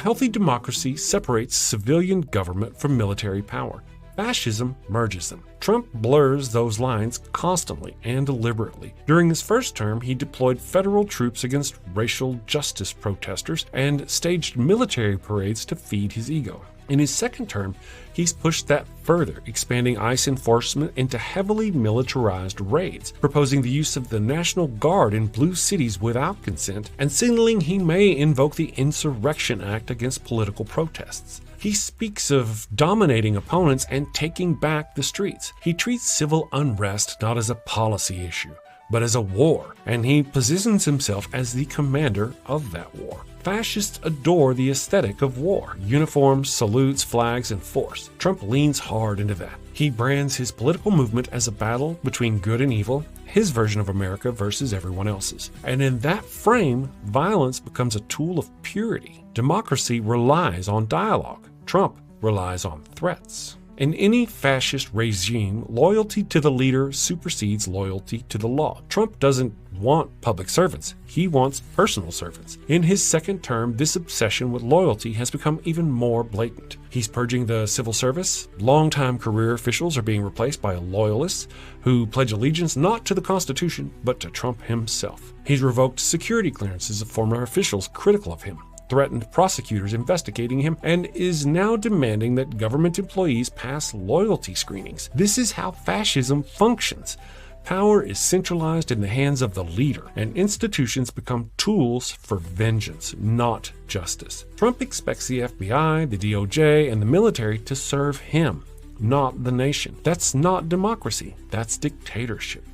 healthy democracy separates civilian government from military power. Fascism merges them. Trump blurs those lines constantly and deliberately. During his first term, he deployed federal troops against racial justice protesters and staged military parades to feed his ego. In his second term, he's pushed that further, expanding ICE enforcement into heavily militarized raids, proposing the use of the National Guard in blue cities without consent, and signaling he may invoke the Insurrection Act against political protests. He speaks of dominating opponents and taking back the streets. He treats civil unrest not as a policy issue, but as a war, and he positions himself as the commander of that war. Fascists adore the aesthetic of war: uniforms, salutes, flags, and force. Trump leans hard into that. He brands his political movement as a battle between good and evil, his version of America versus everyone else's. And in that frame, violence becomes a tool of purity. Democracy relies on dialogue. Trump relies on threats. In any fascist regime, loyalty to the leader supersedes loyalty to the law. Trump doesn't want public servants. He wants personal servants. In his second term, this obsession with loyalty has become even more blatant. He's purging the civil service. Longtime career officials are being replaced by loyalists who pledge allegiance not to the Constitution, but to Trump himself. He's revoked security clearances of former officials critical of him, threatened prosecutors investigating him, and is now demanding that government employees pass loyalty screenings. This is how fascism functions. Power is centralized in the hands of the leader, and institutions become tools for vengeance, not justice. Trump expects the FBI, the DOJ, and the military to serve him, not the nation. That's not democracy. That's dictatorship.